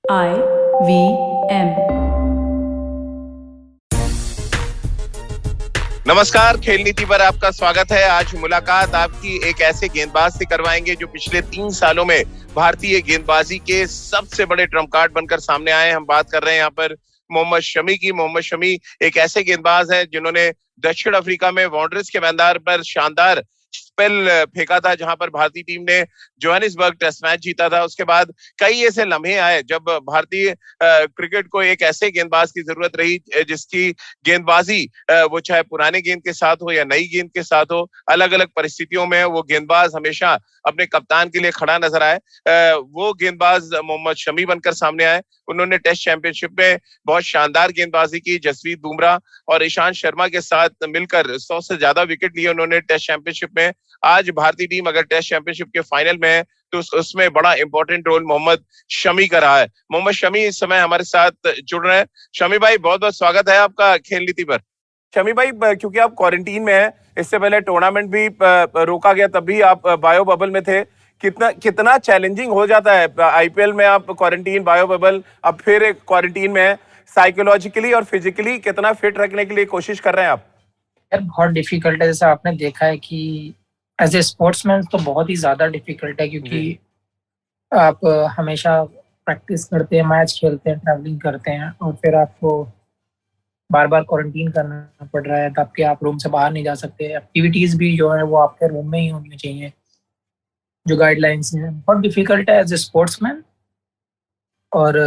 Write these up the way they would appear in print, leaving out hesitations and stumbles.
IVM। नमस्कार, खेल नीति पर आपका स्वागत है। आज मुलाकात आपकी एक ऐसे गेंदबाज से करवाएंगे जो पिछले 3 सालों में भारतीय गेंदबाजी के सबसे बड़े ट्रम्प कार्ड बनकर सामने आए। हम बात कर रहे हैं यहाँ पर मोहम्मद शमी की। मोहम्मद शमी एक ऐसे गेंदबाज हैं जिन्होंने दक्षिण अफ्रीका में वांडरर्स के मैदान पर शानदार स्पेल फेंका था, जहां पर भारतीय टीम ने जोहानिसबर्ग टेस्ट मैच जीता था। उसके बाद कई ऐसे लम्हे आए जब भारतीय क्रिकेट को एक ऐसे गेंदबाज की जरूरत रही जिसकी गेंदबाजी वो चाहे पुराने गेंद के साथ हो या नई गेंद के साथ हो, अलग अलग परिस्थितियों में वो गेंदबाज हमेशा अपने कप्तान के लिए खड़ा नजर आए। वो गेंदबाज मोहम्मद शमी बनकर सामने आए। उन्होंने टेस्ट चैंपियनशिप में बहुत शानदार गेंदबाजी की। जसप्रीत बुमराह और ईशांत शर्मा के साथ मिलकर 100 से ज्यादा विकेट लिए उन्होंने टेस्ट चैंपियनशिप में। आज भारतीय टीम अगर टेस्ट चैंपियनशिप के फाइनल में है तो उसमें बड़ा इंपॉर्टेंट रोल मोहम्मद शमी का रहा है। मोहम्मद शमी इस समय हमारे साथ जुड़ रहे हैं। शमी भाई, बहुत बहुत स्वागत है आपका खेल नीति पर। शमी भाई, क्योंकि आप क्वारंटीन में हैं, इससे पहले टूर्नामेंट भी रोका गया, तब भी आप बायो बबल में थे। कितना चैलेंजिंग हो जाता है आईपीएल में, आप क्वारंटीन, बायो बबल, अब फिर एक क्वारंटीन में है, साइकोलॉजिकली और फिजिकली कितना फिट रखने के लिए कोशिश कर रहे हैं आप? यार बहुत डिफिकल्ट है। जैसा आपने देखा है कि एज ए स्पोर्ट्समैन तो बहुत ही ज्यादा डिफिकल्ट है, क्योंकि आप हमेशा प्रैक्टिस करते हैं, मैच खेलते हैं, ट्रैवलिंग करते हैं, और फिर आपको बार बार क्वारंटीन करना पड़ रहा है, तब कि आप रूम से बाहर नहीं जा सकते। एक्टिविटीज भी जो है वो आपके रूम में ही होनी चाहिए, जो गाइडलाइंस हैं। बहुत डिफिकल्ट है एज ए स्पोर्ट्समैन, और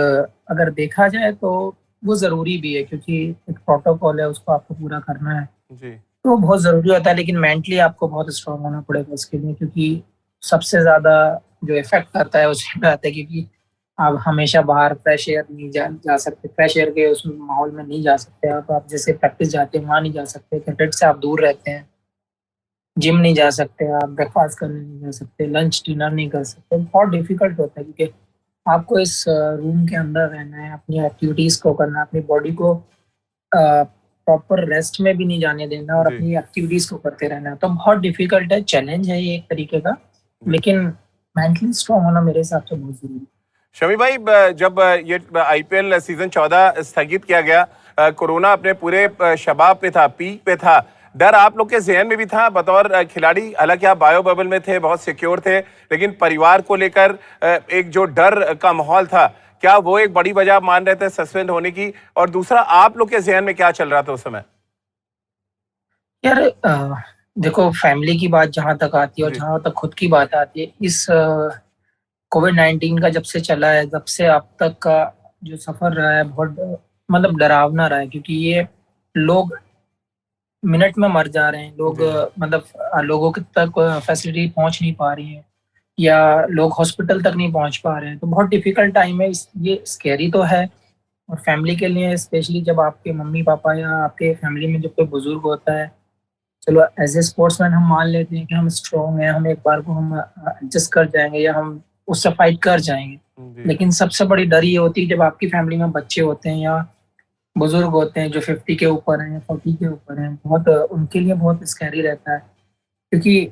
अगर देखा जाए तो वो ज़रूरी भी है, क्योंकि एक प्रोटोकॉल है, उसको आपको पूरा करना है जी। तो बहुत ज़रूरी होता है। लेकिन मेंटली आपको बहुत स्ट्रांग होना पड़ेगा उसके लिए, क्योंकि सबसे ज़्यादा जो इफेक्ट करता है उसी पे आता है, क्योंकि आप हमेशा बाहर फ्रेश एयर नहीं जा सकते, फ्रेश एयर के उस माहौल में नहीं जा सकते। आप जैसे प्रैक्टिस जाते हैं वहाँ नहीं जा सकते, क्रिकेट से आप दूर रहते हैं, जिम नहीं जा सकते, आप ब्रेकफास्ट करने नहीं जा सकते, लंच डिनर नहीं कर सकते। बहुत डिफिकल्ट होता है, क्योंकि आपको इस रूम के अंदर रहना है, अपनी एक्टिविटीज़ को करना है, अपनी बॉडी को प्रॉपर रेस्ट में भी नहीं जाने देना, और अपनी एक्टिविटीज़ को करते रहना है। तो बहुत डिफिकल्ट है, चैलेंज है ये एक तरीके का, लेकिन मेंटली स्ट्रांग होना मेरे हिसाब से बहुत जरूरी है। शमी भाई, जब ये आईपीएल सीजन 14 स्थगित किया गया, कोरोना अपने पूरे शबाब पे था, पीक पे था, डर आप लोग के ज़हन में भी था बतौर खिलाड़ी? हालांकि आप बायो बबल में थे, बहुत सिक्योर थे, लेकिन परिवार को लेकर एक जो डर का माहौल था, क्या वो एक बड़ी वजह मान रहे थे सस्पेंड होने की? और दूसरा, आप लोग के ज़हन में क्या चल रहा था उस समय? यार देखो, फैमिली की बात जहाँ तक आती है और जहाँ तक खुद की बात आती है, इस कोविड-19 का जब से चला है, तब से अब तक का जो सफर रहा है बहुत मतलब डरावना रहा है, क्योंकि ये लोग मिनट में मर जा रहे हैं। लोग मतलब लोगों के तक फैसिलिटी पहुंच नहीं पा रही है, या लोग हॉस्पिटल तक नहीं पहुंच पा रहे हैं। तो बहुत डिफिकल्ट टाइम है। ये स्कैरी तो है, और फैमिली के लिए स्पेशली, जब आपके मम्मी पापा या आपके फैमिली में जब कोई बुजुर्ग होता है। चलो एज ए स्पोर्ट्समैन हम मान लेते हैं कि हम स्ट्रॉन्ग हैं, हम एक बार को हम एडजस्ट कर जाएंगे, या हम उससे फाइट कर जाएंगे। लेकिन सबसे बड़ी डर ये होती है जब आपकी फैमिली में बच्चे होते हैं या बुजुर्ग होते हैं जो 50 के ऊपर हैं या 40 के ऊपर हैं। बहुत उनके लिए बहुत स्कैरी रहता है, क्योंकि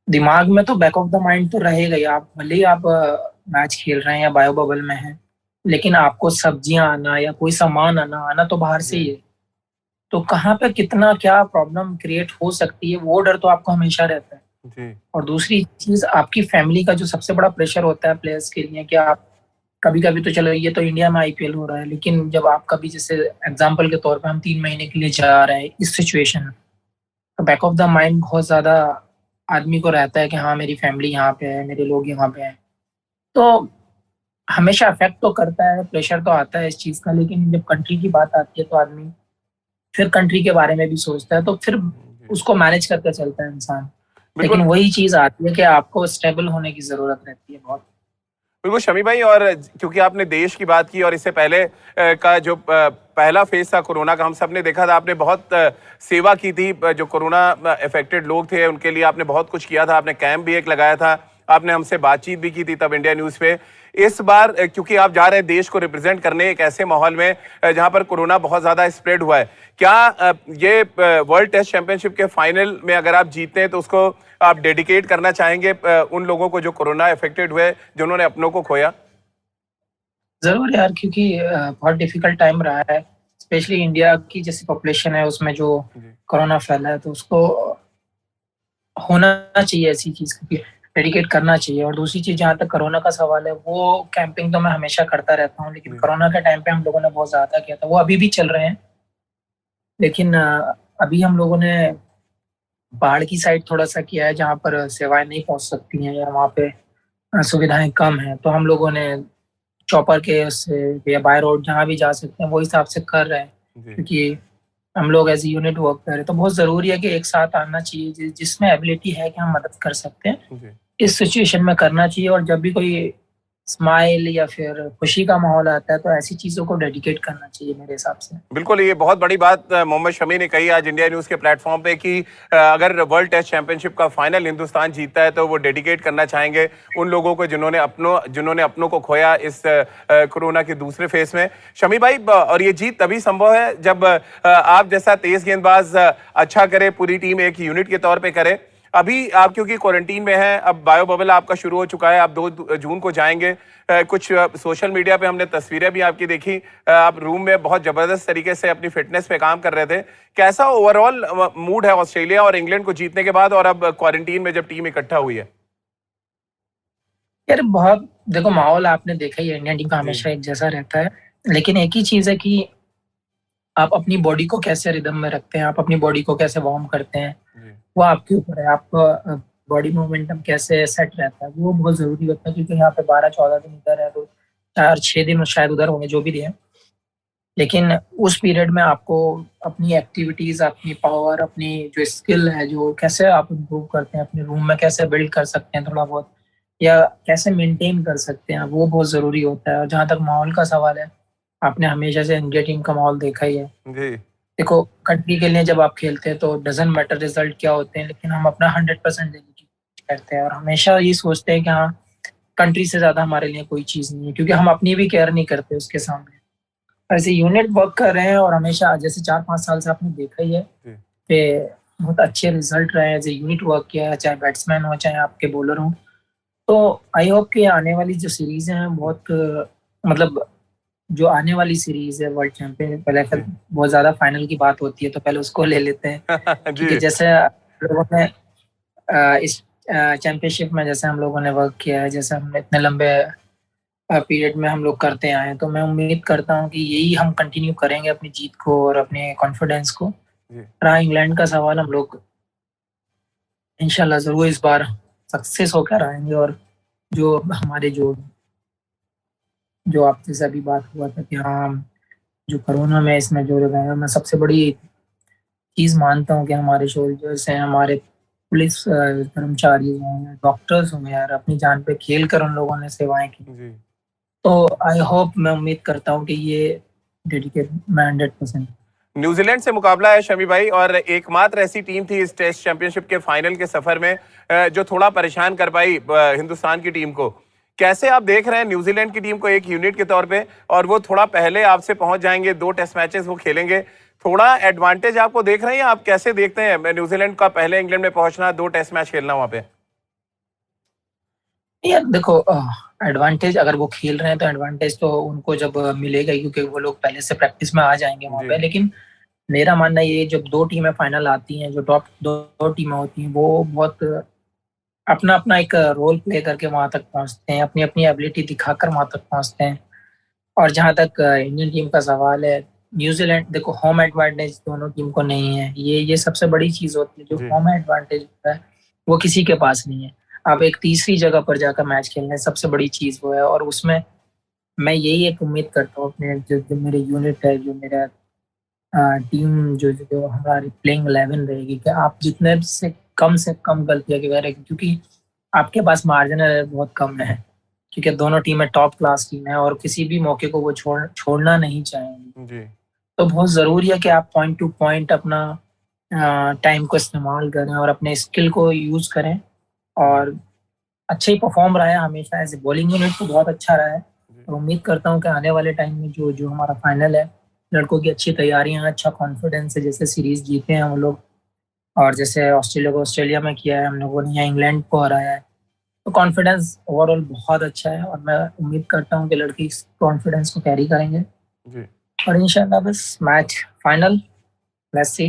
दिमाग में तो बैक ऑफ द माइंड तो रहेगा ही। आप भले ही आप मैच खेल रहे हैं या बायो बबल में हैं, लेकिन आपको सब्जियां आना या कोई सामान आना तो बाहर से ही है। तो कहाँ पे कितना क्या प्रॉब्लम क्रिएट हो सकती है, वो डर तो आपको हमेशा रहता है जी। और दूसरी चीज, आपकी फैमिली का जो सबसे बड़ा प्रेशर होता है प्लेयर्स के लिए, कि आप कभी कभी तो, चलो ये तो इंडिया में आईपीएल हो रहा है, लेकिन जब आप कभी, जैसे एग्जांपल के तौर पे हम 3 महीने के लिए जा रहे हैं इस सिचुएशन में, तो बैक ऑफ द माइंड बहुत ज्यादा आदमी को रहता है कि हाँ मेरी फैमिली यहाँ पे है, मेरे लोग यहाँ पे हैं। तो हमेशा अफेक्ट तो करता है, प्रेशर तो आता है इस चीज का। लेकिन जब कंट्री की बात आती है तो आदमी फिर कंट्री के बारे में भी सोचता है, तो फिर उसको मैनेज करके चलता है इंसान। लेकिन वही चीज आती है कि आपको स्टेबल होने की जरूरत रहती है बहुत। बिल्कुल शमी भाई, और क्योंकि आपने देश की बात की और इससे पहले का जो पहला फेज था कोरोना का, हम सब ने देखा था, आपने बहुत सेवा की थी। जो कोरोना अफेक्टेड लोग थे उनके लिए आपने बहुत कुछ किया था, आपने कैंप भी एक लगाया था, आपने हमसे बातचीत भी की थी तब इंडिया न्यूज़ पे। इस बार क्योंकि आप जा रहे हैं देश को रिप्रेजेंट करने एक ऐसे माहौल में जहां पर कोरोना बहुत ज्यादा स्प्रेड हुआ है, क्या ये वर्ल्ड टेस्ट चैंपियनशिप के फाइनल में अगर आप जीतते हैं तो उसको आप डेडिकेट करना चाहेंगे उन लोगों को जो कोरोना अफेक्टेड हुए, जिन्होंने अपनों को खोया? जरूर यार, क्योंकि बहुत डिफिकल्ट टाइम रहा है, स्पेशली इंडिया की जैसी पॉपुलेशन है उसमें जो जी कोरोना फैला है, तो उसको होना चाहिए ऐसी चीज, क्योंकि डेडिकेट करना चाहिए। और दूसरी चीज, जहाँ तक कोरोना का सवाल है, वो कैंपिंग तो मैं हमेशा करता रहता हूँ, लेकिन जी कोरोना के टाइम पे हम लोगों ने बहुत ज्यादा किया था, वो अभी भी चल रहे हैं। लेकिन अभी हम लोगों ने पहाड़ की साइड थोड़ा सा किया है, जहाँ पर सेवाएं नहीं पहुंच सकती हैं या वहाँ पे सुविधाएं कम हैं, तो हम लोगों ने चॉपर के उससे या बाय रोड जहाँ भी जा सकते हैं वो हिसाब से कर रहे हैं। जी क्योंकि हम लोग एज यूनिट वर्क कर रहे हैं, तो बहुत जरूरी है कि एक साथ आना चाहिए, जिसमें एबिलिटी है कि हम मदद कर सकते हैं, जी इस सिचुएशन में करना चाहिए। और जब भी कोई स्माइल या फिर खुशी का माहौल आता है, तो ऐसी चीजों को डेडिकेट करना चाहिए मेरे हिसाब से। बिल्कुल, ये बहुत बड़ी बात मोहम्मद शमी ने कही आज इंडिया न्यूज़ के प्लेटफॉर्म पे कि अगर वर्ल्ड टेस्ट चैंपियनशिप का फाइनल हिंदुस्तान जीतता है तो वो डेडिकेट करना चाहेंगे उन लोगों को जिन्होंने अपनों को खोया इस कोरोना के दूसरे फेज में। शमी भाई, और ये जीत तभी संभव है जब आप जैसा तेज गेंदबाज अच्छा करे, पूरी टीम एक यूनिट के तौर पे करे। अभी आप क्योंकि क्वारंटीन में हैं, अब बायो बबल आपका शुरू हो चुका है, आप 2 जून को जाएंगे। कुछ सोशल मीडिया पे हमने तस्वीरें भी आपकी देखी, आप रूम में बहुत जबरदस्त तरीके से अपनी फिटनेस पे काम कर रहे थे। कैसा ओवरऑल मूड है ऑस्ट्रेलिया और इंग्लैंड को जीतने के बाद और अब क्वारंटीन में जब टीम इकट्ठा हुई है? यार बहुत, देखो माहौल आपने देखा ही है, इंडियन टीम का जी हमेशा एक जैसा रहता है। लेकिन एक ही चीज है कि आप अपनी बॉडी को कैसे रिदम में रखते हैं, आप अपनी बॉडी को कैसे वार्म करते हैं, जी वो आपके ऊपर है। आपका बॉडी मोमेंटम कैसे सेट रहता है, वो बहुत जरूरी होता है, क्योंकि यहाँ पे 12-14 दिन इधर है, तो 4-6 दिन शायद उधर होंगे, जो भी रहे। लेकिन उस पीरियड में आपको अपनी एक्टिविटीज, अपनी पावर, अपनी जो स्किल है, जो कैसे आप इम्प्रूव करते हैं, अपने रूम में कैसे बिल्ड कर सकते हैं थोड़ा बहुत, या कैसे मेंटेन कर सकते हैं, वो बहुत जरूरी होता है। और जहाँ तक माहौल का सवाल है, आपने हमेशा से इंडिया टीम का माहौल देखा ही है। जी देखो, कंट्री के लिए जब आप खेलते हैं तो डजेंट मैटर रिजल्ट क्या होते हैं, लेकिन हम अपना 100% देने की कोशिश करते हैं, और हमेशा ये सोचते हैं कि हाँ, कंट्री से ज्यादा हमारे लिए कोई चीज नहीं है, क्योंकि हम अपनी भी केयर नहीं करते उसके सामने। ऐसे यूनिट वर्क कर रहे हैं, और हमेशा जैसे 4-5 साल से आपने देखा ही है जी कि बहुत अच्छे रिजल्ट रहे हैं। एज ए यूनिट वर्क किया है, चाहे बैट्समैन हो चाहे आपके बॉलर हो। तो आई होप कि आने वाली जो सीरीज है बहुत मतलब जो आने वाली सीरीज है वर्ल्ड चैंपियन, पहले फिर जी बहुत ज्यादा फाइनल की बात होती है, तो पहले उसको ले लेते हैं। क्योंकि जी जैसे लोगों ने इस चैंपियनशिप में जैसे हम लोगों ने वर्क किया है, जैसे हम इतने लंबे पीरियड में हम लोग करते आए हैं, तो मैं उम्मीद करता हूँ कि यही हम कंटिन्यू करेंगे, अपनी जीत को और अपने कॉन्फिडेंस को। जी रहा इंग्लैंड का सवाल, हम लोग इंशाल्लाह जरूर इस बार सक्सेस होकर आएंगे। और जो हमारे जो आपसे से अभी बात हुआ था कि हाँ, जो कोरोना में इसमें जुड़ गए हैं, मैं सबसे बड़ी चीज मानता हूँ कि हमारे सोल्जर्स हैं, हमारे पुलिस कर्मचारी हैं, डॉक्टर्स होंगे यार, अपनी जान पे खेल कर उन लोगों ने सेवाएं की। जी तो आई होप, मैं उम्मीद करता हूँ कि ये डेडिकेट मैं 100%। न्यूजीलैंड से मुकाबला है शमी भाई, और एकमात्र ऐसी टीम थी इस टेस्ट चैंपियनशिप के फाइनल के सफर में जो थोड़ा परेशान कर पाई हिंदुस्तान की टीम को। कैसे आप देख रहे हैं न्यूजीलैंड की टीम को एक यूनिट के तौर पे, और वो थोड़ा पहले आपसे पहुंच जाएंगे, 2 टेस्ट मैचेस वो खेलेंगे, थोड़ा एडवांटेज आपको देख रहे हैं? आप कैसे देखते हैं न्यूजीलैंड का पहले इंग्लैंड में पहुंचना, 2 टेस्ट मैच खेलना वहां पे? यार देखो, एडवांटेज अगर वो खेल रहे हैं तो एडवांटेज तो उनको जब मिलेगा ही, क्योंकि वो लोग पहले से प्रैक्टिस में आ जाएंगे वहां जी पे। लेकिन मेरा मानना ये, जब 2 टीमें फाइनल आती हैं, जो टॉप दो टीमें होती हैं, वो बहुत अपना अपना एक रोल प्ले करके वहां तक पहुंचते हैं, अपनी अपनी एबिलिटी दिखाकर वहां तक पहुंचते हैं। और जहां तक इंडियन टीम का सवाल है, न्यूजीलैंड, देखो होम एडवांटेज दोनों टीम को नहीं है, ये सबसे बड़ी चीज होती है। जो जी होम एडवांटेज होता है वो किसी के पास नहीं है। आप एक तीसरी जगह पर जाकर मैच खेलने, सबसे बड़ी चीज वो है। और उसमें मैं यही एक उम्मीद करता हूँ अपने जो मेरे यूनिट है, जो मेरा टीम, जो हमारी प्लेइंग 11 रहेगी, कि आप जितने से कम गलतियां करें, क्योंकि आपके पास मार्जिन बहुत कम है, क्योंकि दोनों टीमें टॉप क्लास टीम है, और किसी भी मौके को वो छोड़ना नहीं चाहेंगी। जी तो बहुत ज़रूरी है कि आप पॉइंट टू पॉइंट अपना टाइम को इस्तेमाल करें और अपने स्किल को यूज़ करें। जी और अच्छा ही परफॉर्म रहा है हमेशा, एज ए बॉलिंग यूनिट तो बहुत अच्छा रहा है। जी और उम्मीद करता हूँ कि आने वाले टाइम में जो जो हमारा फाइनल है, लड़कों की अच्छी तैयारियां हैं, अच्छा कॉन्फिडेंस है, जैसे सीरीज जीते हैं हम लोग, और जैसे ऑस्ट्रेलिया को ऑस्ट्रेलिया में किया है हम लोगों ने, यहाँ इंग्लैंड को हराया है। तो कॉन्फिडेंस ओवरऑल बहुत अच्छा है और मैं उम्मीद करता हूँ कि लड़के इस कॉन्फिडेंस को कैरी करेंगे जी। और इंशाल्लाह बस match final, let's see.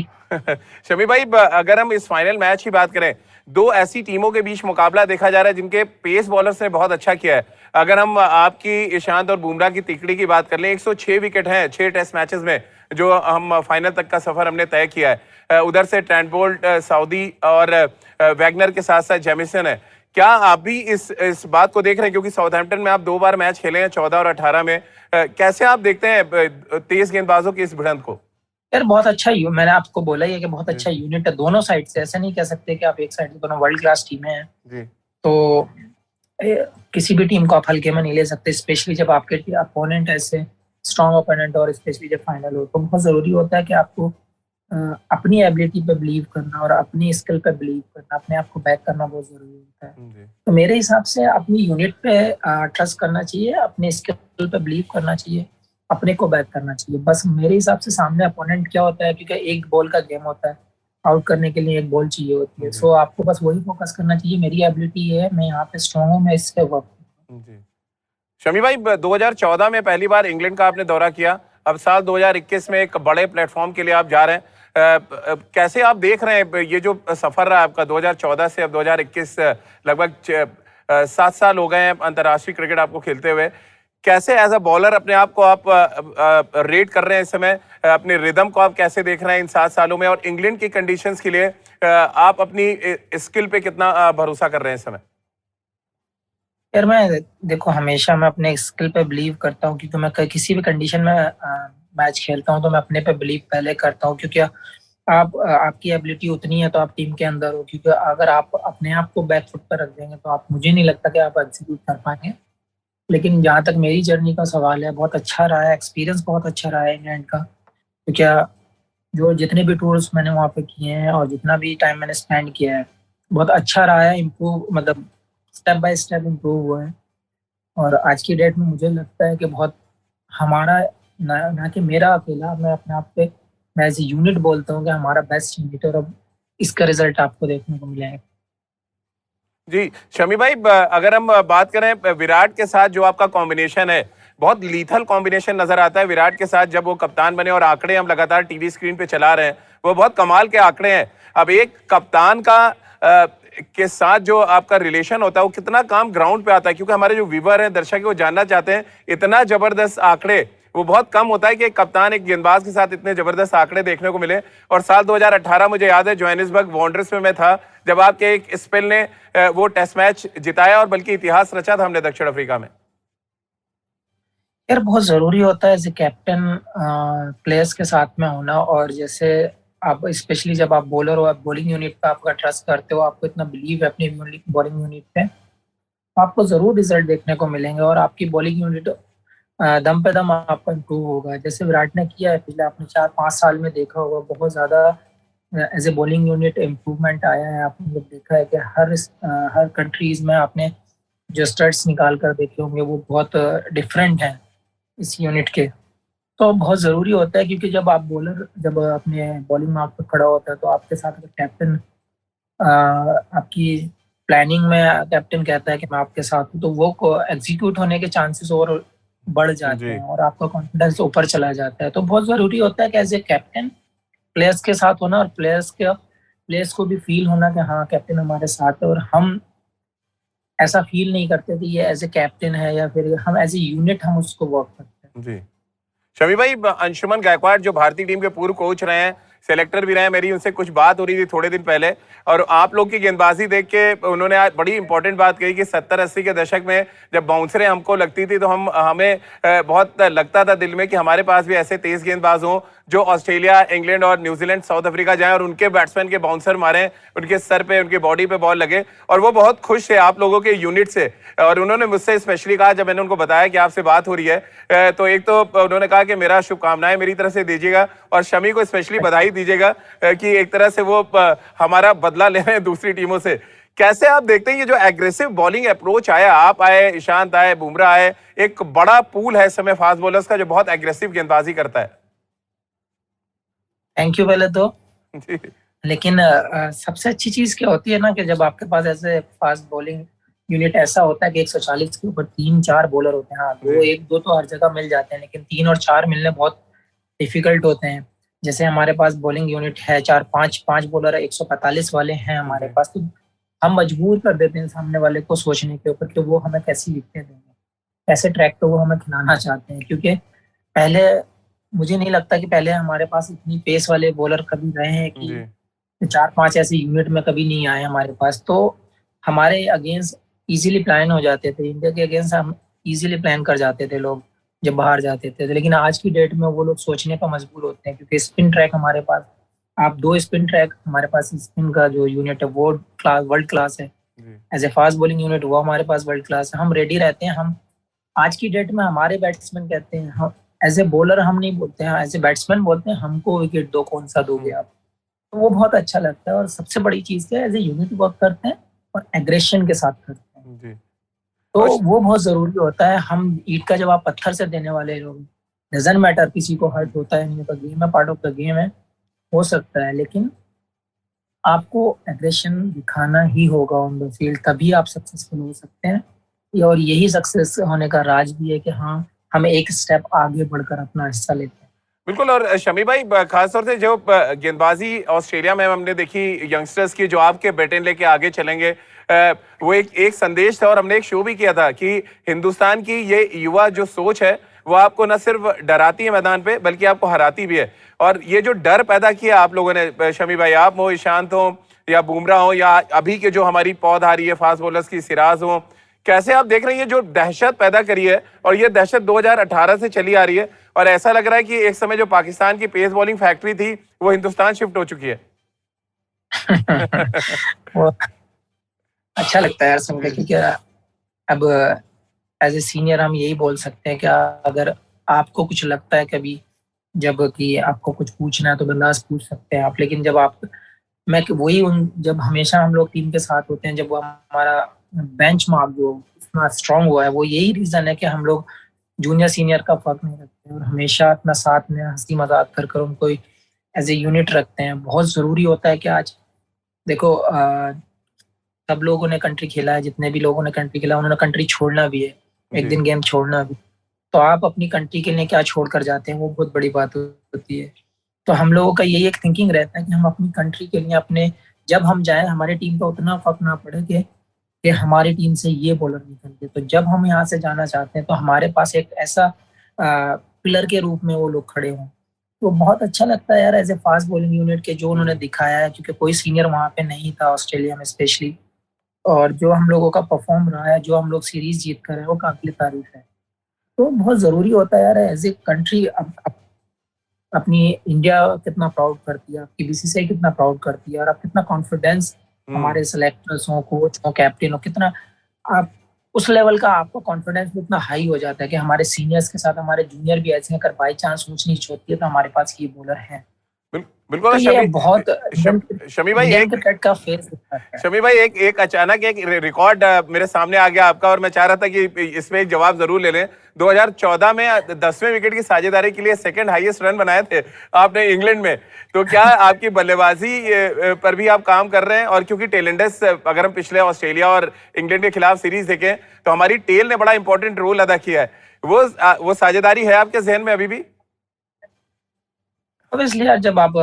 Shami भाई, अगर हम इस फाइनल मैच की बात करें, दो ऐसी टीमों के बीच मुकाबला देखा जा रहा है जिनके पेस बॉलर्स ने बहुत अच्छा किया है। अगर हम आपकी ईशांत और बुमराह की तिकड़ी की बात कर लें, 106 विकेट हैं 6 टेस्ट मैचेस में, जो हम फाइनल तक का सफर हमने तय किया है। उधर से ट्रेंट बोल्ट, सऊदी और वैगनर के साथ साथ जेमिसन है। क्या आप भी इस बात को देख रहे हैं, क्योंकि साउथहैम्पटन में आप 2 बार मैच खेले हैं 14 और 18 में। कैसे आप देखते हैं तेज गेंदबाजों की इस भिड़ंत को? यार बहुत अच्छा मैंने आपको बोला ही है कि बहुत जी। अच्छा यूनिट है दोनों साइड से। ऐसा नहीं कह सकते कि आप एक साइड से, दोनों वर्ल्ड क्लास टीमें हैं। जी। तो किसी भी टीम को आप हल्के में नहीं ले सकते, स्पेशली जब आपके अपोनेंट ऐसे स्ट्रॉन्ग ओपोनेंट और स्पेशली जब फाइनल हो। तो बहुत जरूरी होता है कि आपको अपनी एबिलिटी पे बिलीव करना और अपनी स्किल पे बिलीव करना, अपने आप को बैक करना बहुत जरूरी होता है। जी। तो मेरे हिसाब से अपनी यूनिट पे ट्रस्ट करना चाहिए, अपने स्किल पे बिलीव करना चाहिए, अपने को बैक करना चाहिए। बस मेरे हिसाब से सामने अपोनेंट क्या होता है, क्योंकि एक बॉल का गेम होता है, आउट करने के लिए एक बॉल चाहिए होती है। सो आपको बस वही फोकस करना चाहिए, मेरी एबिलिटी ये है, मैं यहाँ पे स्ट्रॉन्ग हूँ, मैं इस पे वर्क। जी। शमी भाई, 2014 में पहली बार इंग्लैंड का आपने दौरा किया, अब साल 2021 में एक बड़े प्लेटफॉर्म के लिए आप जा रहे हैं। कैसे आप देख रहे हैं ये जो सफर रहा आपका 2014 से अब 2021, लगभग 7 साल हो गए हैं अंतर्राष्ट्रीय क्रिकेट आपको खेलते हुए। कैसे एज अ बॉलर अपने आप को आप रेट कर रहे हैं इस समय, अपने रिदम को आप कैसे देख रहे हैं इन 7 सालों में, और इंग्लैंड की कंडीशंस के लिए आप अपनी स्किल पे कितना भरोसा कर रहे हैं इस समय? यार मैं देखो, हमेशा मैं अपने स्किल पे बिलीव करता हूँ, क्योंकि मैं किसी भी कंडीशन में मैच खेलता हूँ तो मैं अपने पे बिलीव पहले करता हूँ। क्योंकि आपकी एबिलिटी उतनी है तो आप टीम के अंदर हो, क्योंकि अगर आप अपने आप को बैक फुट पर रख देंगे तो आप, मुझे नहीं लगता कि आप एग्जीक्यूट कर पाएंगे। लेकिन जहाँ तक मेरी जर्नी का सवाल है, बहुत अच्छा रहा है, एक्सपीरियंस बहुत अच्छा रहा है इंग्लैंड का। तो क्या, जो जितने भी टूर्स मैंने वहाँ पे किए हैं और जितना भी टाइम मैंने स्पेंड किया है, बहुत अच्छा रहा है। इम्प्रूव, मतलब स्टेप बाय स्टेप इम्प्रूव हुआ है। और आज की डेट में मुझे लगता है कि बहुत हमारा, ना कि मेरा अकेला, मैं अपने आप पे, मैं एज ए यूनिट बोलता हूँ कि हमारा बेस्ट यूनिट है। और अब इसका रिजल्ट आपको देखने को मिलेगा। जी। शमी भाई, अगर हम बात करें विराट के साथ जो आपका कॉम्बिनेशन है, बहुत लीथल कॉम्बिनेशन नजर आता है विराट के साथ जब वो कप्तान बने, और आंकड़े हम लगातार टीवी स्क्रीन पे चला रहे हैं, वो बहुत कमाल के आंकड़े हैं। अब एक कप्तान का के साथ जो आपका रिलेशन होता है, वो कितना काम ग्राउंड पे आता है, क्योंकि हमारे जो व्यूवर हैं, दर्शक हैं, वो जानना चाहते हैं। इतना जबरदस्त आंकड़े, वो बहुत कम होता है कि एक कप्तान एक गेंदबाज के साथ इतने जबरदस्त आंकड़े देखने को मिले। और साल 2018 मुझे याद है, जोहानिसबर्ग वांडरर्स में मैं था जब आपके एक स्पेल ने वो टेस्ट मैच जिताया, और बल्कि इतिहास रचा था हमने दक्षिण अफ्रीका में। यार बहुत जरूरी होता है एज ए कैप्टन प्लेयर्स के साथ में होना। और जैसे आप, स्पेशली जब आप बॉलर हो, आप बॉलिंग यूनिट पे आपका ट्रस्ट करते हो, आपको इतना बिलीव है अपनी बॉलिंग यूनिट पे, तो आपको जरूर रिजल्ट देखने को मिलेंगे और आपकी बॉलिंग यूनिट दम पे दम आपका इम्प्रूव होगा। जैसे विराट ने किया है पिछले आपने 4-5 साल में देखा होगा, बहुत ज्यादा as a bowling unit improvement आया है। आपने जब देखा है कि हर कंट्रीज में आपने जो स्टैट्स निकाल कर देखे होंगे, वो बहुत डिफरेंट हैं इस यूनिट के। तो बहुत ज़रूरी होता है, क्योंकि जब अपने बॉलिंग मार्क पर खड़ा होता है तो आपके साथ अगर कैप्टन आपकी प्लानिंग में कैप्टन कहता है कि मैं आपके साथ हूँ, तो वो एग्जीक्यूट होने के चांसेस और बढ़ जाते जी। हैं और आपका कॉन्फिडेंस ऊपर चला जाता है। तो बहुत ज़रूरी होता है कि एज ए कैप्टन प्लेयर्स के साथ होना, और प्लेयर्स को भी फील होना कि हाँ, कैप्टन हमारे साथ है। और हम ऐसा फील नहीं करते कि ये एज ए कैप्टन है, या फिर हम एज ए यूनिट हम उसको वर्क करते हैं। जी। शमी भाई, अंशुमन गायकवाड़ जो भारतीय टीम के पूर्व कोच रहे हैं, सेलेक्टर भी रहे हैं, मेरी उनसे कुछ बात हो रही थी थोड़े दिन पहले, और आप लोग की गेंदबाजी देख के उन्होंने आज बड़ी इंपॉर्टेंट बात कही कि 70-80 के दशक में जब बाउंसरें हमको लगती थी तो हमें बहुत लगता था दिल में कि हमारे पास भी ऐसे तेज गेंदबाज हों जो ऑस्ट्रेलिया, इंग्लैंड और न्यूजीलैंड, साउथ अफ्रीका जाएं और उनके बैट्समैन के बाउंसर मारें, उनके सर पे, उनकी बॉडी पे बॉल लगे। और वो बहुत खुश थे आप लोगों के यूनिट से। और उन्होंने मुझसे स्पेशली कहा, जब मैंने उनको बताया कि आपसे बात हो रही है, तो एक तो उन्होंने कहा कि मेरा शुभकामनाएं मेरी तरफ से दीजिएगा, और शमी को स्पेशली बधाई दीजिएगा कि एक तरह से वो हमारा बदला ले रहे हैं दूसरी टीमों से। कैसे आप देखते हैं ये जो एग्रेसिव बॉलिंग अप्रोच आया, आप आए, ईशांत आए, बुमराह आए, एक बड़ा पूल है इस समय फास्ट बॉलर्स का जो बहुत एग्रेसिव गेंदबाजी करता है। थैंक यू पहले तो। जी। लेकिन सबसे अच्छी चीज क्या होती है ना, कि जब आपके पास ऐसे फास्ट बॉलिंग यूनिट ऐसा होता है कि 140 के ऊपर 3-4 बॉलर होते हैं। हाँ, एक दो तो हर जगह मिल जाते हैं, लेकिन 3 और 4 मिलने बहुत डिफिकल्ट होते हैं। जैसे हमारे पास बॉलिंग यूनिट है 4-5 बॉलर है, 145 वाले हैं हमारे पास, तो हम मजबूर कर देते हैं सामने वाले को सोचने के ऊपर कि वो हमें कैसी विकेटें देंगे, कैसे ट्रैक पे वो हमें खिलाना चाहते हैं। क्योंकि पहले मुझे नहीं लगता कि पहले हमारे पास इतनी पेस वाले बॉलर कभी रहे हैं कि 4-5 ऐसे यूनिट में कभी नहीं आए हमारे पास। तो हमारे अगेंस्ट इजीली प्लान हो जाते थे, इंडिया के अगेंस्ट हम इजीली प्लान कर जाते थे लोग जब बाहर जाते थे। लेकिन आज की डेट में वो लोग सोचने का मजबूर होते हैं, क्योंकि स्पिन ट्रैक हमारे पास, आप 2 स्पिन ट्रैक हमारे पास, स्पिन का जो यूनिट है वो वर्ल्ड क्लास है। As a fast bowling unit वो हमारे पास वर्ल्ड क्लास है। हम रेडी रहते हैं। हम आज की डेट में हमारे बैट्समैन कहते हैं, हम एज ए बॉलर हम नहीं बोलते हैं, एज ए बैट्समैन बोलते हैं हमको विकेट दो, कौन सा दोगे आप। तो वो बहुत अच्छा लगता है। और सबसे बड़ी चीज क्या है, एज ए यूनिट वर्क करते हैं और एग्रेशन के साथ करते हैं, तो वो बहुत जरूरी होता है। हम ईंट का जवाब पत्थर से देने वाले लोग, डजंट मैटर किसी को हर्ट होता है नहीं होता, गेम है, पार्ट ऑफ द गेम है, हो सकता है, लेकिन आपको एग्रेशन दिखाना ही होगा ऑन द फील्ड, तभी आप सक्सेसफुल हो सकते हैं। और यही सक्सेस होने का राज भी है कि हाँ, हम एक स्टेप आगे बढ़कर अपना हिस्सा लेते हैं। बिल्कुल। और शमी भाई, खासतौर से जो गेंदबाजी ऑस्ट्रेलिया में हमने देखी यंगस्टर्स की, जो आपके बैटन लेके आगे चलेंगे, वो एक संदेश था, और हमने एक शो भी किया था कि हिंदुस्तान की ये युवा जो सोच है वो आपको न सिर्फ डराती है मैदान पे, बल्कि आपको हराती भी है। और ये जो डर पैदा किया आप लोगों ने, शमी भाई, आप हो, ईशांत हो या बुमराह हो, या अभी के जो हमारी पौध आ रही है फास्ट बॉलर्स की, सिराज हो, कैसे आप देख रहे हैं ये जो दहशत पैदा करी है? और ये दहशत 2018 से चली आ रही है, और ऐसा लग रहा है कि एक समय जो पाकिस्तान की पेस बॉलिंग फैक्ट्री थी वो हिंदुस्तान शिफ्ट हो चुकी है। वो अच्छा लगता है यार सुन के, क्योंकि अब एज ए सीनियर हम यही बोल सकते हैं कि अगर आपको कुछ लगता है कभी, जब कि आपको कुछ पूछना है तो बिंदास पूछ सकते हैं आप। लेकिन जब आप, मैं वही जब हमेशा हम लोग टीम के साथ होते हैं, जब वो हमारा बेंच मार्क जो इतना स्ट्रांग हुआ है, वो यही रीजन है कि हम लोग जूनियर सीनियर का फर्क नहीं रखते और हमेशा अपना साथ में हंसी मजाक कर उनको एज ए यूनिट रखते हैं। बहुत जरूरी होता है कि आज देखो, सब लोगों ने कंट्री खेला है, जितने भी लोगों ने कंट्री खेला उन्होंने कंट्री छोड़ना भी है, एक दिन गेम छोड़ना भी। तो आप अपनी कंट्री के लिए क्या छोड़ कर जाते हैं, वो बहुत बड़ी बात होती है। तो हम लोगों का यही एक थिंकिंग रहता है कि हम अपनी कंट्री के लिए, अपने जब हम जाए हमारी टीम का उतना फर्क ना पड़े कि हमारी टीम से ये बॉलर निकल गए। तो जब हम यहाँ से जाना चाहते हैं तो हमारे पास एक ऐसा पिलर के रूप में वो लोग खड़े हों। तो बहुत अच्छा लगता है यार as a fast bowling unit के जो उन्होंने दिखाया है, क्योंकि कोई सीनियर वहाँ पे नहीं था ऑस्ट्रेलिया में स्पेशली, और जो हम लोगों का परफॉर्म रहा है, जो हम लोग सीरीज जीत कर रहे हैं, वो काबिल तारीफ है। तो बहुत जरूरी होता है यार एज ए कंट्री, अपनी इंडिया कितना प्राउड करती है, आपकी बीसीसीआई कितना प्राउड करती है, और आप कितना कॉन्फिडेंस हमारे सिलेक्टर्स हो, कोच हो, कैप्टन हो, कितना आप उस लेवल का आपका कॉन्फिडेंस भी इतना हाई हो जाता है कि हमारे सीनियर्स के साथ हमारे जूनियर भी ऐसे हैं, अगर बाई चांस ऊंच नीच होती है तो हमारे पास ये बॉलर हैं। बिल्कुल। तो ये बहुत शमी भाई, शमी भाई, एक अचानक एक रिकॉर्ड मेरे सामने आ गया आपका, और मैं चाह रहा था कि इसमें एक जवाब जरूर ले लें। 2014 में 10वें विकेट की साझेदारी के लिए सेकंड हाईएस्ट रन बनाए थे आपने इंग्लैंड में। तो क्या आपकी बल्लेबाजी पर भी आप काम कर रहे हैं? और क्योंकि टेलेंडस, अगर हम पिछले ऑस्ट्रेलिया और इंग्लैंड के खिलाफ सीरीज देखें तो हमारी टेल ने बड़ा इंपॉर्टेंट रोल अदा किया है, वो साझेदारी है आपके जहन में अभी भी? ऑब्वियसली यार, जब आप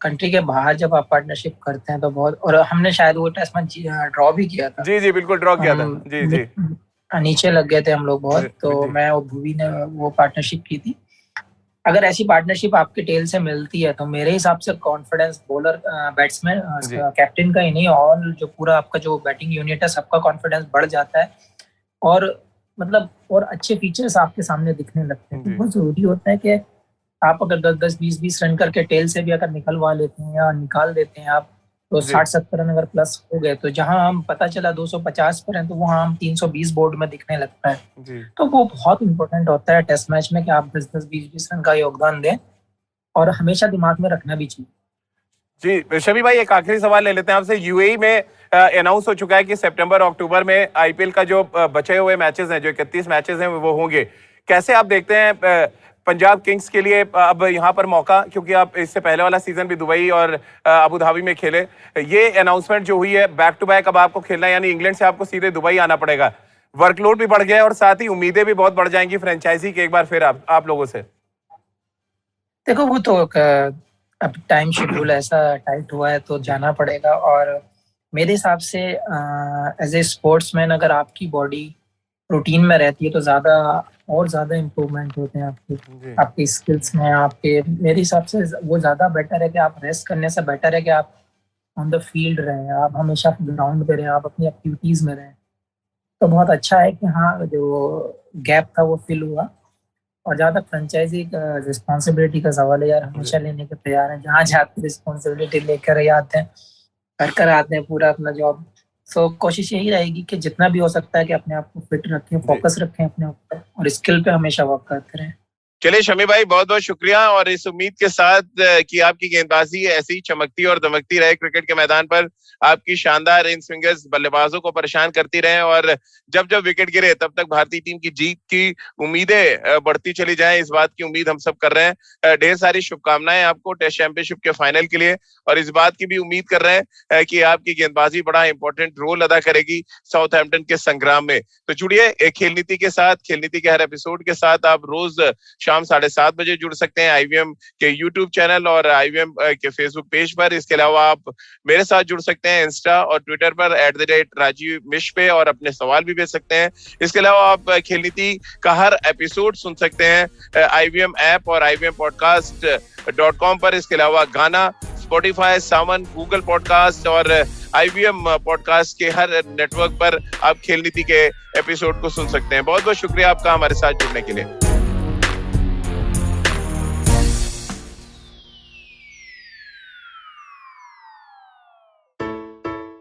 कंट्री के बाहर जब आप पार्टनरशिप करते हैं तो बहुत, और हमने शायद वो टेस्ट मैच ड्रॉ भी किया था। जी बिल्कुल, ड्रॉ किया था। जी नीचे लग गए थे हम लोग बहुत। तो मैं और भूवी ने वो पार्टनरशिप की थी। अगर ऐसी पार्टनरशिप आपके टेल से मिलती है तो मेरे हिसाब से कॉन्फिडेंस बॉलर, बैट्समैन, कैप्टन का ही नहीं, ऑल जो पूरा आपका जो बैटिंग यूनिट है सबका कॉन्फिडेंस बढ़ जाता है, और मतलब और अच्छे फीचर्स आपके सामने दिखने लगते हैं। तो बहुत जरूरी होता है कि आप अगर 10-10, 20-20 रन करके टेल से भी अगर निकलवा लेते हैं या निकाल देते हैं आप, तो 60-70 रन अगर प्लस हो गए, तो जहां हम पता चला 250 पर हैं तो वहां हम 320 बोर्ड में दिखने लगता है। तो वो बहुत इंपॉर्टेंट होता है टेस्ट मैच में कि आप 10-10, 20-20 रन का योगदान दें, और हमेशा दिमाग में रखना भी चाहिए। जी शमी भाई, एक आखिरी सवाल ले लेते हैं आपसे। यूएई में अनाउंस हो चुका है कि सितंबर अक्टूबर में आईपीएल का जो बचे हुए मैचेस हैं, जो 31 मैचेस हैं, वो होंगे। कैसे आप देखते हैं पंजाब किंग्स के लिए अब यहाँ पर मौका, क्योंकि आप इससे पहले वाला सीजन भी दुबई और अबू धाबी में खेले, ये अनाउंसमेंट जो हुई है बैक टू बैक अब आपको खेलना है, यानी इंग्लैंड से आपको सीधे दुबई आना पड़ेगा। वर्कलोड भी बढ़ गया है और साथ ही उम्मीदें भी बहुत बढ़ जाएंगी फ्रेंचाइजी के एक बार फिर आप लोगों से। देखो वो तो अब टाइम शेड्यूल ऐसा टाइट हुआ है तो जाना पड़ेगा। और मेरे हिसाब से एज ए स्पोर्ट्समैन अगर आपकी बॉडी रूटीन में रहती है तो ज़्यादा इम्प्रूवमेंट होते हैं आपकी स्किल्स में, आपके। मेरे हिसाब से वो ज़्यादा बेटर है कि आप रेस्ट करने से बेटर है कि आप ऑन द फील्ड रहें, आप हमेशा ग्राउंड पे रहें, आप अपनी एक्टिविटीज़ में रहें। तो बहुत अच्छा है कि हाँ जो गैप था वो फिल हुआ। और जहाँ तक फ्रेंचाइजी रिस्पॉन्सिबिलिटी का सवाल है, यार हमेशा लेने के तैयार हैं, जहाँ जाते रिस्पॉन्सिबिलिटी लेकर ही आते हैं, कर आते हैं पूरा अपना जॉब। सो कोशिश यही रहेगी कि जितना भी हो सकता है कि अपने आप को फिट रखें, फोकस रखें अपने ऊपर और स्किल पे हमेशा वर्क करते रहें। चलिए शमी भाई, बहुत बहुत शुक्रिया, और इस उम्मीद के साथ कि आपकी गेंदबाजी ऐसी ही चमकती और दमकती रहे क्रिकेट के मैदान पर, आपकी शानदार इन स्विंगर्स बल्लेबाजों को परेशान करती रहे, और जब जब विकेट गिरे तब तक भारतीय टीम की जीत की उम्मीदें बढ़ती चली जाएं, इस बात की उम्मीद हम सब कर रहे हैं। ढेर सारी शुभकामनाएं आपको टेस्ट चैंपियनशिप के फाइनल के लिए, और इस बात की भी उम्मीद कर रहे हैं कि आपकी गेंदबाजी बड़ा इंपॉर्टेंट रोल अदा करेगी साउथहैम्पटन के संग्राम में। तो जुड़िए एक खेल नीति के साथ, खेल नीति के हर एपिसोड के साथ आप रोज शाम 7:30 बजे जुड़ सकते हैं आईवीएम के यूट्यूब चैनल और आईवीएम के फेसबुक पेज पर। इसके अलावा आप मेरे साथ जुड़ सकते हैं इंस्टा और ट्विटर पर @राजीव मिश पे, और अपने सवाल भी भेज सकते हैं। इसके अलावा आप खेल नीति का हर एपिसोड सुन सकते हैं आईवीएम ऐप और IVMpodcast.com पर। इसके अलावा गाना, स्पॉटिफाई, सावन, गूगल पॉडकास्ट और IVM पॉडकास्ट के हर नेटवर्क पर आप खेल नीति के एपिसोड को सुन सकते हैं। बहुत बहुत शुक्रिया आपका हमारे साथ जुड़ने के लिए।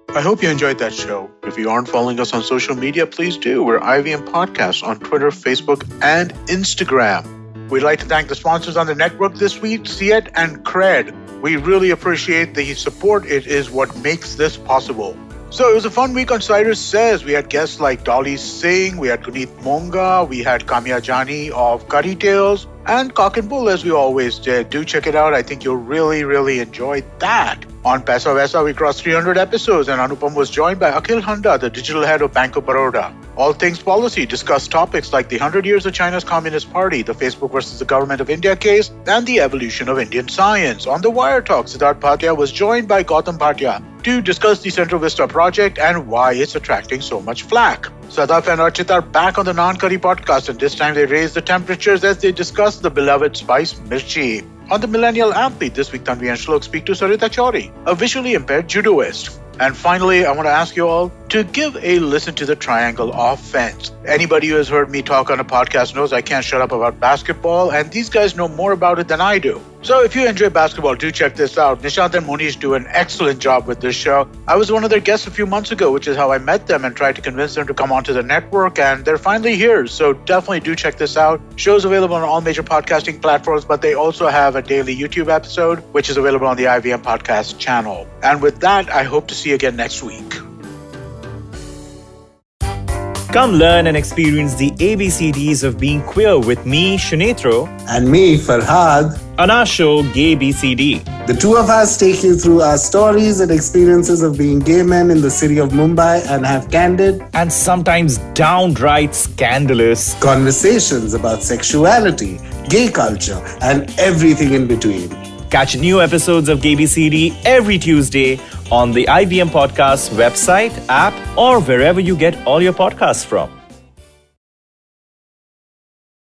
I hope you enjoyed that show. If you aren't following us on social media, please do. We're IVM Podcast on Twitter, Facebook, and Instagram. We'd like to thank the sponsors on the network this week, Siet and Cred. We really appreciate the support. It is what makes this possible. So it was a fun week on Cyrus Says. We had guests like Dolly Singh, we had Guneet Monga, we had Kamya Jani of Curry Tales, and Cock and Bull as we always did. Do check it out. I think you'll really enjoy that. On Paisa Vaisa, we crossed 300 episodes and Anupam was joined by Akhil Handa, the digital head of Bank of Baroda. All Things Policy discussed topics like the 100 years of China's Communist Party, the Facebook versus the Government of India case, and the evolution of Indian science. On the Wire Talk, Siddharth Bhatia was joined by Gautam Bhatia to discuss the Central Vista project and why it's attracting so much flack. Sadaf and Archit are back on the Non-Curry podcast, and this time they raise the temperatures as they discuss the beloved spice mirchi. On the Millennial Athlete, this week Tanvi and Shlok speak to Sarita Chauri, a visually impaired judoist. And finally, I want to ask you all to give a listen to the Triangle Offense. Anybody who has heard me talk on a podcast knows I can't shut up about basketball, and these guys know more about it than I do. So if you enjoy basketball, do check this out. Nishant and Monish do an excellent job with this show. I was one of their guests a few months ago, which is how I met them and tried to convince them to come onto the network, and they're finally here. So definitely do check this out. Show's available on all major podcasting platforms, but they also have a daily YouTube episode, which is available on the IVM Podcast channel. And with that, I hope to see you again next week. Come learn and experience the ABCDs of being queer with me, Shanetro, and me, Farhad, on our show Gay BCD. The two of us take you through our stories and experiences of being gay men in the city of Mumbai and have candid and sometimes downright scandalous conversations about sexuality, gay culture, and everything in between. Catch new episodes of Gay BCD every Tuesday on the IVM Podcast website, app, or wherever you get all your podcasts from.